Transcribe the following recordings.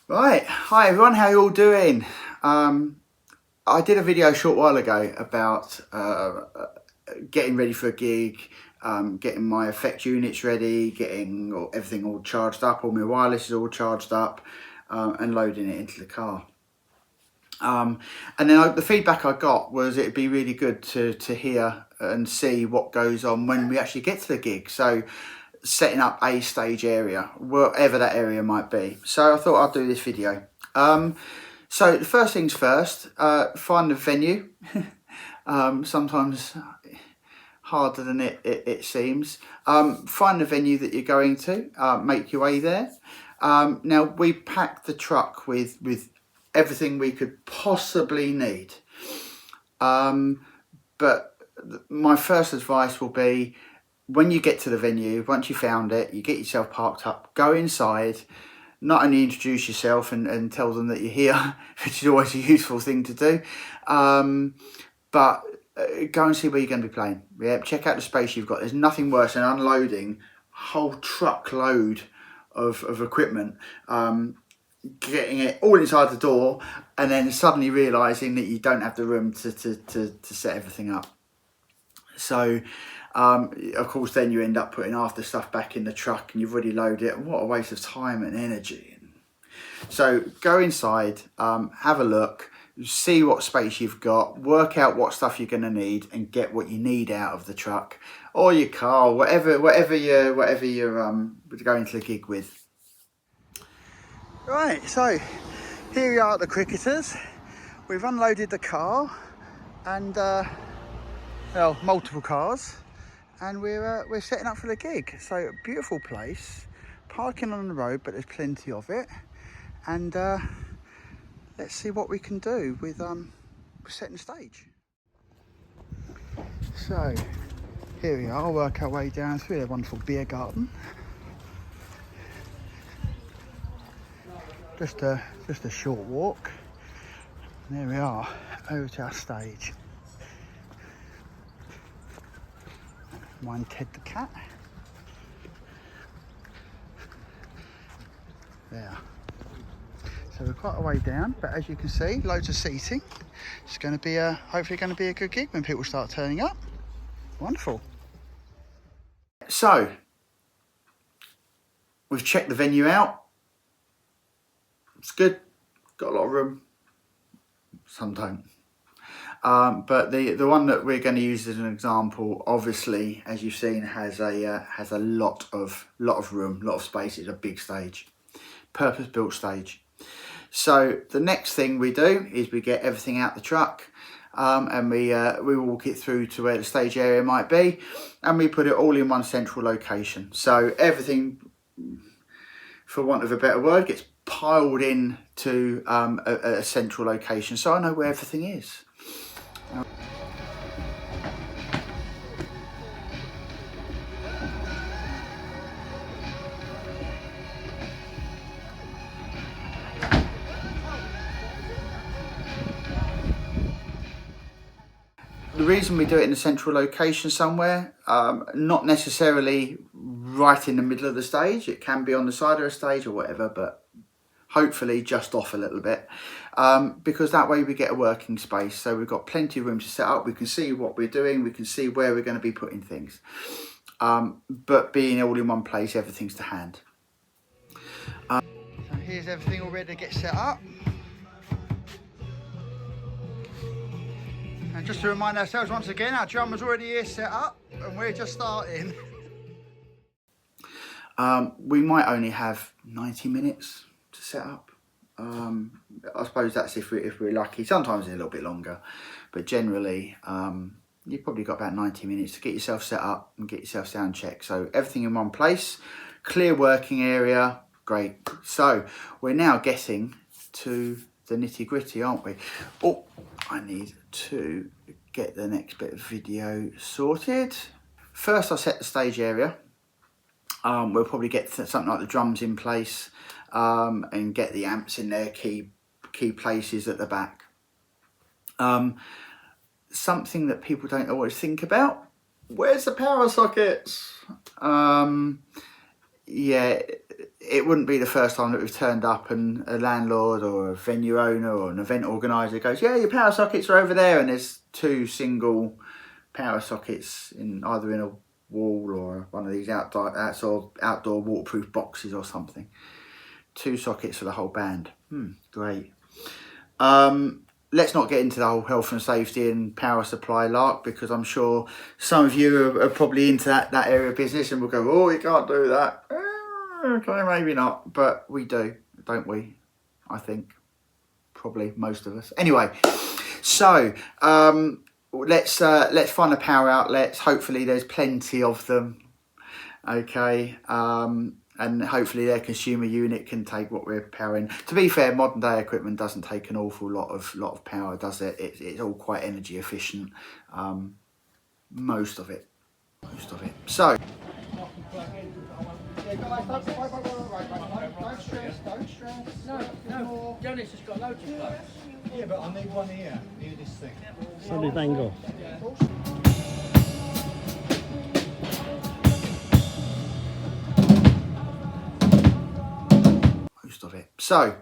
Right, hi everyone, how you all doing? I did a video a short while ago about getting ready for a gig, getting my effect units ready, getting everything all charged up, all my wireless is all charged up, and loading it into the car. And then the feedback I got was it'd be really good to hear and see what goes on when we actually get to the gig. So setting up a stage area, wherever that area might be. So I thought I'd do this video. So the first things first, find the venue. Sometimes harder than it seems. Find the venue that you're going to, make your way there. Now we packed the truck with everything we could possibly need. But my first advice will be, when you get to the venue, once you found it, you get yourself parked up, go inside, not only introduce yourself and tell them that you're here, which is always a useful thing to do, but go and see where you're going to be playing. Yeah, check out the space you've got. There's nothing worse than unloading a whole truckload of equipment, getting it all inside the door, and then suddenly realising that you don't have the room to set everything up. So of course then you end up putting half the stuff back in the truck and you've already loaded it. What a waste of time and energy. So go inside, have a look, see what space you've got, work out what stuff you're going to need and get what you need out of the truck or your car, whatever you're going to the gig with. Right, so here we are at the Cricketers. We've unloaded the car and well, multiple cars, and we're setting up for the gig. So beautiful place, parking on the road, but there's plenty of it. And let's see what we can do with setting the stage. So here we are, work our way down through a wonderful beer garden. Just a short walk. And there we are, over to our stage. Mind Ted the cat. There. So we're quite a way down, but as you can see, loads of seating. It's going to be hopefully going to be a good gig when people start turning up. Wonderful. So we've checked the venue out. It's good. Got a lot of room. Some don't. But the one that we're going to use as an example, obviously, as you've seen, has a lot of room, lot of space. It's a big stage, purpose-built stage. So the next thing we do is we get everything out the truck, and we walk it through to where the stage area might be, and we put it all in one central location. So everything, for want of a better word, gets piled in to a central location. So I know where everything is. The reason we do it in a central location somewhere, not necessarily right in the middle of the stage, it can be on the side of a stage or whatever, but hopefully just off a little bit, because that way we get a working space. So we've got plenty of room to set up, we can see what we're doing, we can see where we're going to be putting things, but being all in one place, everything's to hand. So here's everything all ready to get set up. And just to remind ourselves once again, our drummer's already here set up and we're just starting. We might only have 90 minutes to set up. I suppose that's if we're lucky. Sometimes it's a little bit longer, but generally you've probably got about 90 minutes to get yourself set up and get yourself sound checked. So everything in one place, clear working area, great. So we're now getting to the nitty gritty, aren't we? Oh, I need to get the next bit of video sorted. First I'll set the stage area. We'll probably get something like the drums in place, and get the amps in their key places at the back. Something that people don't always think about, where's the power sockets? Yeah, it wouldn't be the first time that we've turned up and a landlord or a venue owner or an event organiser goes, yeah, your power sockets are over there, and there's 2 single power sockets in either in a wall or one of these outdoor waterproof boxes or something. 2 sockets for the whole band. Great. Let's not get into the whole health and safety and power supply lark, because I'm sure some of you are probably into that area of business and will go, oh, you can't do that. Okay, maybe not, but we do, don't we? I think probably most of us. Anyway, so let's find the power outlets. Hopefully there's plenty of them. Okay, and hopefully their consumer unit can take what we're powering. To be fair, modern day equipment doesn't take an awful lot of power, does it? It's all quite energy efficient. Most of it. So. Don't stress. No, Johnny's just got loads of plugs. Yeah, but I need one here, near this thing. Somebody bang off. Most of it. So,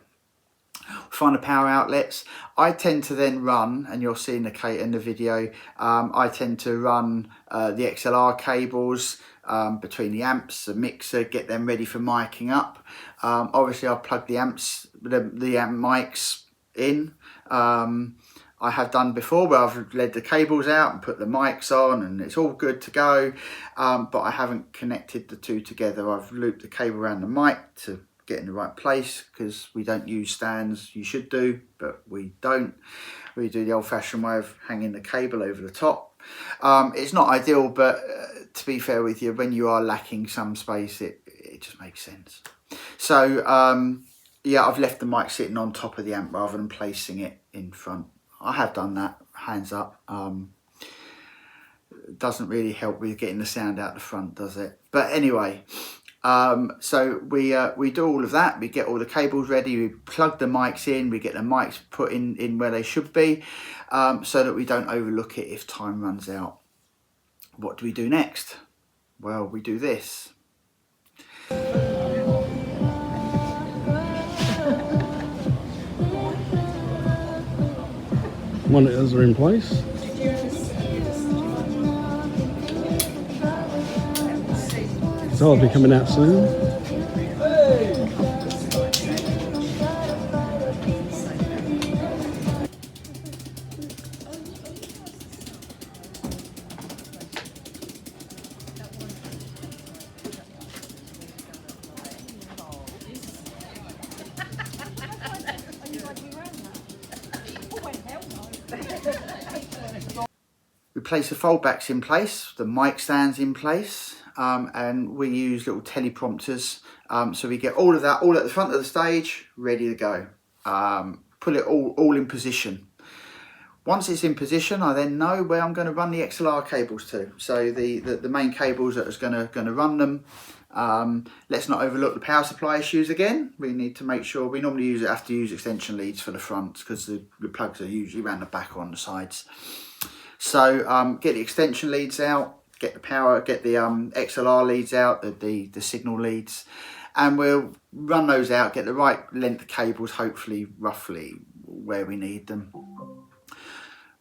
find the power outlets. I tend to then run, and you'll see in the video, I tend to run the XLR cables between the amps, the mixer, get them ready for miking up. Obviously, I'll plug the amps, the amp mics in. I have done before where I've led the cables out and put the mics on, and it's all good to go, but I haven't connected the 2 together. I've looped the cable around the mic to get in the right place, because we don't use stands. You should do, but we don't. We do the old-fashioned way of hanging the cable over the top. It's not ideal, but to be fair with you, when you are lacking some space, it just makes sense. So yeah, I've left the mic sitting on top of the amp rather than placing it in front. I have done that, hands up. Doesn't really help with getting the sound out the front, does it? But anyway, so we do all of that. We get all the cables ready, we plug the mics in, we get the mics put in where they should be, so that we don't overlook it if time runs out. What do we do next? Well, we do this. Monitors are in place. So I'll be coming out soon. We place the foldbacks in place, the mic stands in place, and we use little teleprompters, so we get all of that all at the front of the stage, ready to go. Put it all in position. Once it's in position, I then know where I'm going to run the XLR cables to. So the main cables that is going to run them. Let's not overlook the power supply issues again. We need to make sure, we normally have to use extension leads for the front, because the plugs are usually around the back or on the sides. So get the extension leads out, get the power, get the XLR leads out, the signal leads, and we'll run those out, get the right length of cables, hopefully roughly where we need them.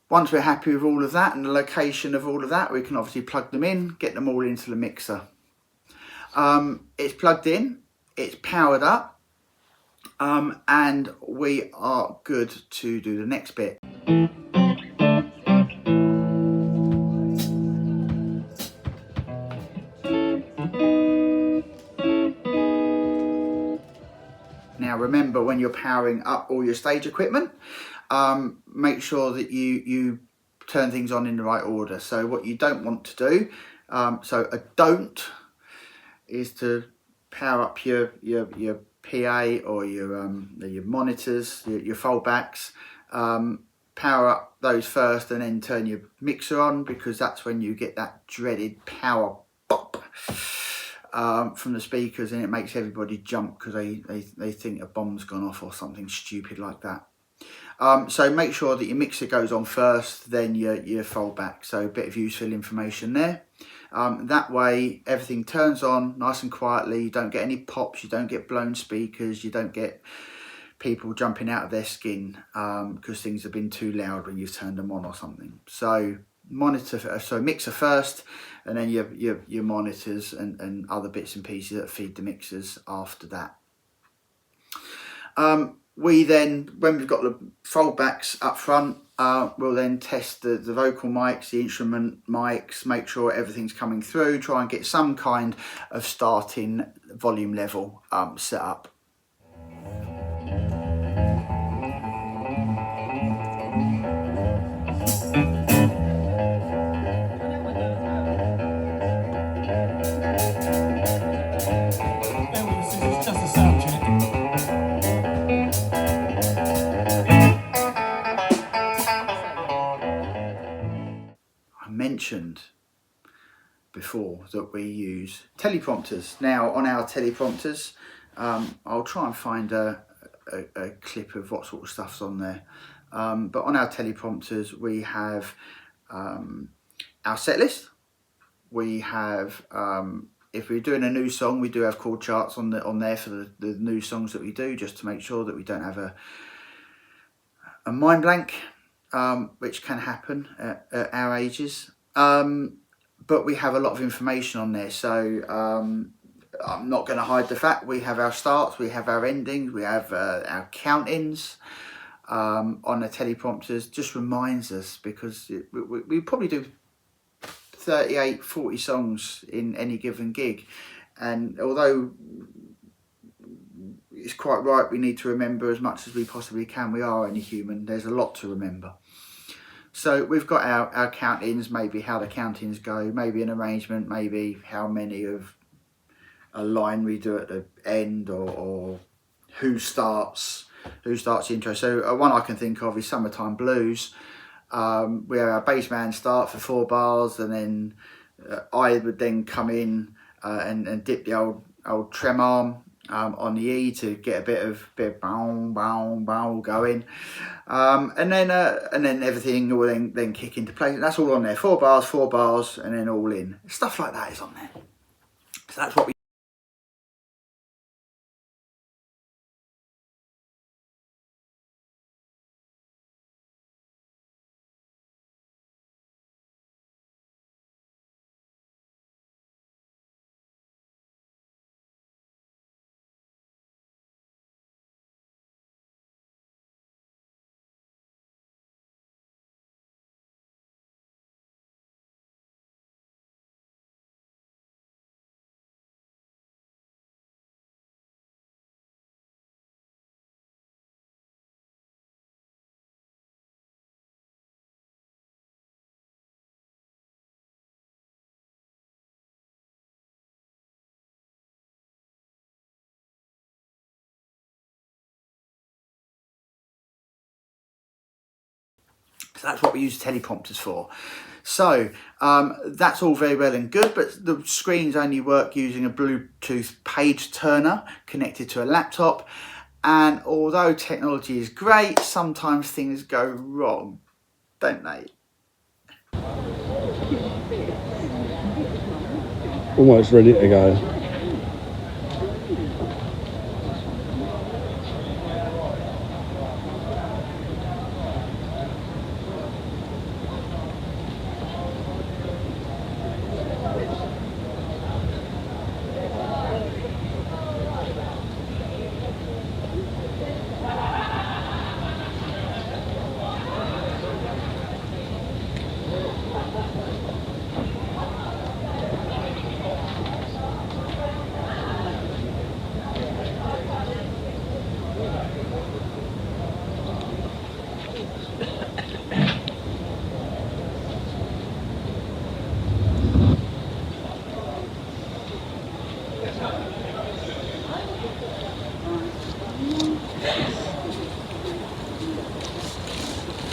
Once we're happy with all of that and the location of all of that, we can obviously plug them in, get them all into the mixer. It's plugged in, it's powered up, and we are good to do the next bit. Now remember, when you're powering up all your stage equipment, make sure that you turn things on in the right order. So what you don't want to do, so a don't is to power up your PA or your monitors, your foldbacks. Power up those first and then turn your mixer on, because that's when you get that dreaded power pop from the speakers, and it makes everybody jump because they think a bomb's gone off or something stupid like that. So make sure that your mixer goes on first, then your fold back. So a bit of useful information there. That way everything turns on nice and quietly. You don't get any pops, you don't get blown speakers, you don't get people jumping out of their skin because things have been too loud when you've turned them on or something. So mixer first, and then your monitors and other bits and pieces that feed the mixers after that. We then, when we've got the fold backs up front, we'll then test the vocal mics, the instrument mics, make sure everything's coming through, try and get some kind of starting volume level set up. Mentioned before that we use teleprompters. Now on our teleprompters, I'll try and find a clip of what sort of stuff's on there, but on our teleprompters we have our set list. We have if we're doing a new song, we do have chord charts on there for the new songs that we do, just to make sure that we don't have a mind blank, which can happen at our ages. But we have a lot of information on there, so I'm not going to hide the fact we have our starts, we have our endings, we have our count-ins on the teleprompters. Just reminds us, because we probably do 38-40 songs in any given gig, and although it's quite right, we need to remember as much as we possibly can. We are only human, there's a lot to remember. So we've got our count-ins, maybe how the count-ins go, maybe an arrangement, maybe how many of a line we do at the end, or who starts the intro. So one I can think of is Summertime Blues. We have our bass man start for 4 bars, and then I would then come in and dip the old trem arm on the E to get a bit of bow bow bow going, and then everything will then kick into place. That's all on there. 4 bars, and then all in. Stuff like that is on there. So that's what we. So that's what we use teleprompters for. So that's all very well and good, but the screens only work using a Bluetooth page turner connected to a laptop. And although technology is great, sometimes things go wrong, don't they? Almost ready to go.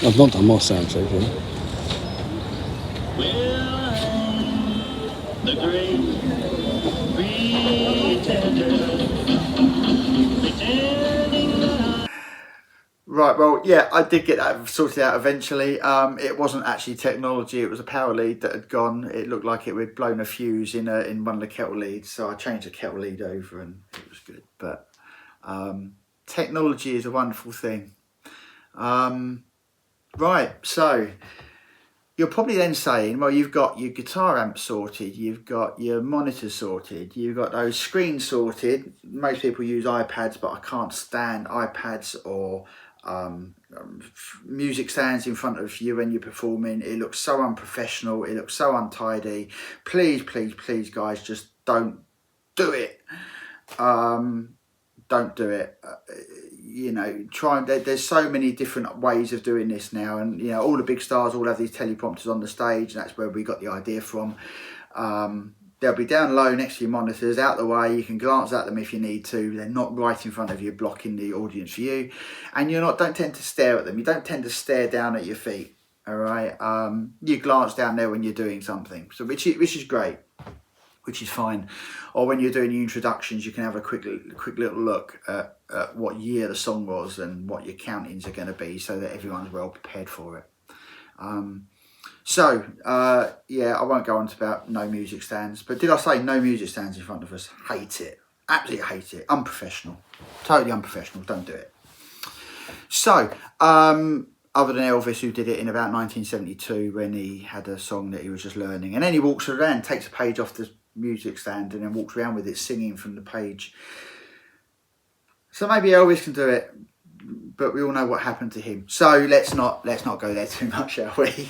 I've not done my sound check yet. The great pretender, pretending that Right, well, yeah, I did get that sorted out eventually. It wasn't actually technology, it was a power lead that had gone. It looked like it had blown a fuse in one of the kettle leads, so I changed the kettle lead over and it was good. But technology is a wonderful thing. Right, so you're probably then saying, well, you've got your guitar amp sorted, you've got your monitors sorted, you've got those screens sorted. Most people use iPads, but I can't stand iPads or music stands in front of you when you're performing. It looks so unprofessional, it looks so untidy. Please, please, please, guys, just don't do it. Don't do it. You know, there's so many different ways of doing this now, and you know, all the big stars all have these teleprompters on the stage, and that's where we got the idea from. They'll be down low next to your monitors, out the way. You can glance at them if you need to. They're not right in front of you, blocking the audience view, and don't tend to stare at them. You don't tend to stare down at your feet. All right, you glance down there when you're doing something, so which is great, which is fine. Or when you're doing your introductions, you can have a quick little look at what year the song was and what your countings are going to be, so that everyone's well prepared for it. Yeah, I won't go on to about no music stands, but did I say no music stands in front of us? Hate it, absolutely hate it. Unprofessional, totally unprofessional. Don't do it. So, other than Elvis, who did it in about 1972 when he had a song that he was just learning, and then he walks around, takes a page off the music stand, and then walks around with it singing from the page. So maybe Elvis can do it, but we all know what happened to him. So let's not go there too much, shall we?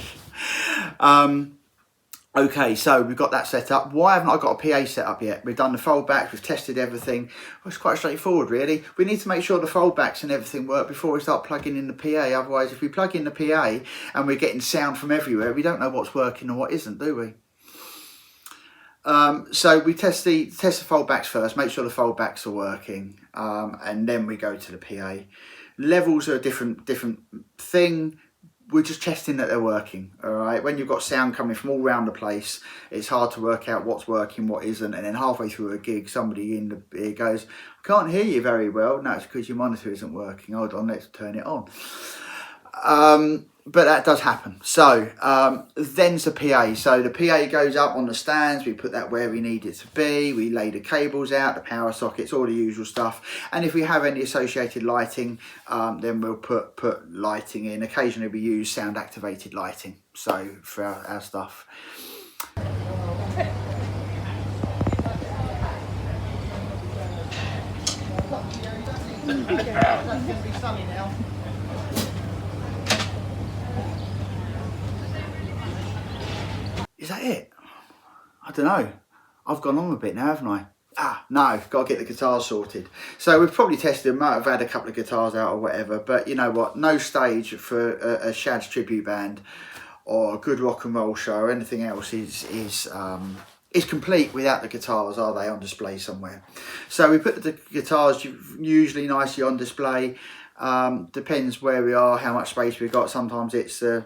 Okay, so we've got that set up. Why haven't I got a PA set up yet? We've done the foldbacks, we've tested everything. Well, it's quite straightforward, really. We need to make sure the foldbacks and everything work before we start plugging in the PA. Otherwise, if we plug in the PA and we're getting sound from everywhere, we don't know what's working and what isn't, do we? So we test the foldbacks first, make sure the foldbacks are working, and then we go to the PA. Levels are a different thing. We're just testing that they're working. All right. When you've got sound coming from all around the place, it's hard to work out what's working, what isn't. And then halfway through a gig, somebody in the ear goes, "I can't hear you very well." No, it's because your monitor isn't working. Hold on, let's turn it on. But that does happen. So then's the PA. So the PA goes up on the stands. We put that where we need it to be. We lay the cables out, the power sockets, all the usual stuff. And if we have any associated lighting, then we'll put lighting in. Occasionally we use sound activated lighting. So for our stuff. Is that it? I don't know. I've gone on a bit now, haven't I? No, got to get the guitars sorted. So we've probably tested them, might have had a couple of guitars out or whatever, but you know what? No stage for a Shad's tribute band or a good rock and roll show or anything else is complete without the guitars, are they, on display somewhere? So we put the guitars usually nicely on display. Depends where we are, how much space we've got. Sometimes it's the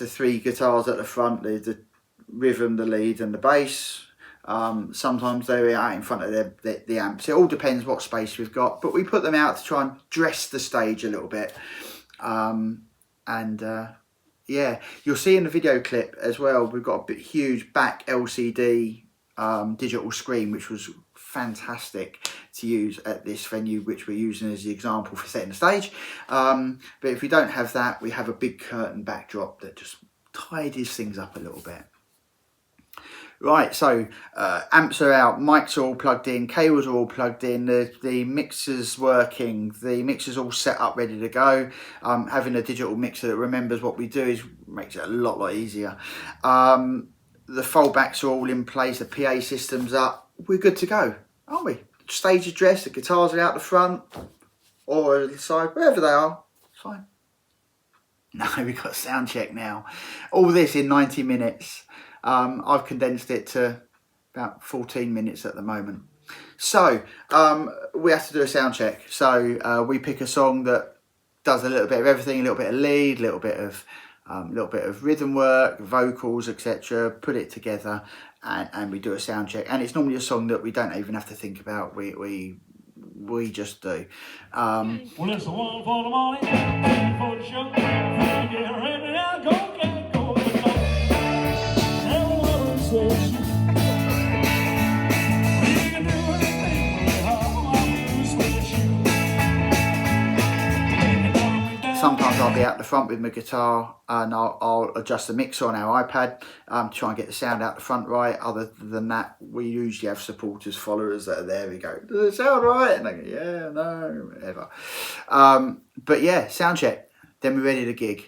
three guitars at the front, the rhythm, the lead and the bass. Sometimes they're out in front of the amps. It all depends what space we've got, but we put them out to try and dress the stage a little bit. Yeah, you'll see in the video clip as well, we've got a big, huge back LCD digital screen, which was fantastic to use at this venue, which we're using as the example for setting the stage. But if we don't have that, we have a big curtain backdrop that just tidies things up a little bit. Right, so amps are out, mics are all plugged in, cables are all plugged in, the mixer's working, the mixer's all set up, ready to go. Having a digital mixer that remembers what we do makes it a lot easier. The foldbacks are all in place, the PA system's up, we're good to go, aren't we? Stage is dressed, the guitars are out the front or the side, wherever they are, it's fine. No, we've got sound check now. All this in 90 minutes. I've condensed it to about 14 minutes at the moment. So we have to do a sound check. So we pick a song that does a little bit of everything, a little bit of lead, a little bit of rhythm work, vocals, etc. Put it together and we do a sound check. And it's normally a song that we don't even have to think about. We We just do. Well, it's the one for the morning, two for the show. Get ready now, go, get go, everyone says you. We can do anything, how I'm loose with you. Sometimes I'll be out the front with my guitar and I'll adjust the mixer on our iPad to try and get the sound out the front right. Other than that, we usually have supporters, followers that are there. We go, does it sound right? And they go, yeah, no, whatever. But yeah, sound check. Then we're ready to gig.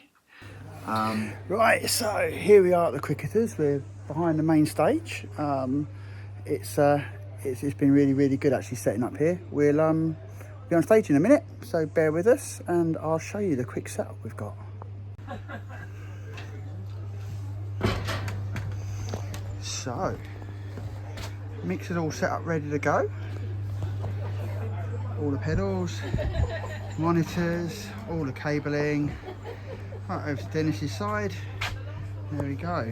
Right, so here we are at the Cricketers. We're behind the main stage. It's been really, really good actually setting up here. We'll be on stage in a minute, so bear with us and I'll show you the quick setup we've got. So, mixer's all set up ready to go. All the pedals, monitors, all the cabling. Right over to Dennis's side. There we go.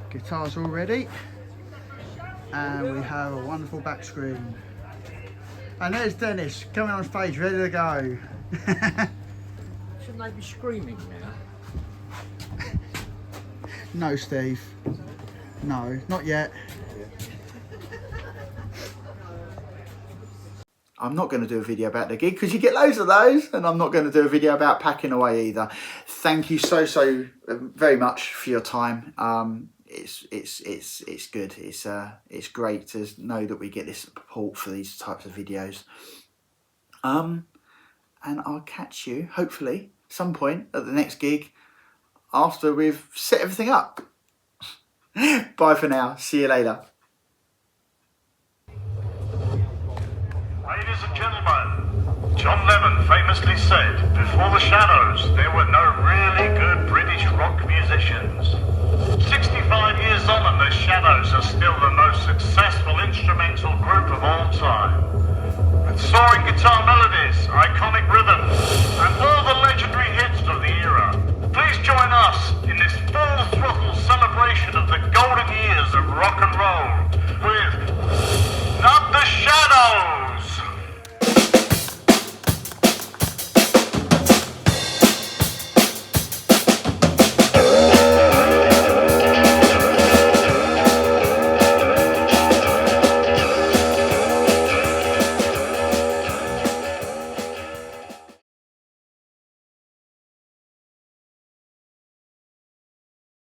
Guitar's all ready. And we have a wonderful back screen. And there's Dennis coming on stage, ready to go. Shouldn't they be screaming now? No, Steve. No, not yet. I'm not going to do a video about the gig because you get loads of those, and I'm not going to do a video about packing away either. Thank you so very much for your time. It's good. It's great to know that we get this support for these types of videos. And I'll catch you hopefully some point at the next gig after we've set everything up. Bye for now. See you later. Ladies and gentlemen, John Lennon famously said, before the Shadows, there were no really good British rock musicians. 65 years on and the Shadows are still the most successful instrumental group of all time. With soaring guitar melodies, iconic rhythms, and all the legendary hits of the era. Please join us in this full throttle celebration of the golden years of rock and roll.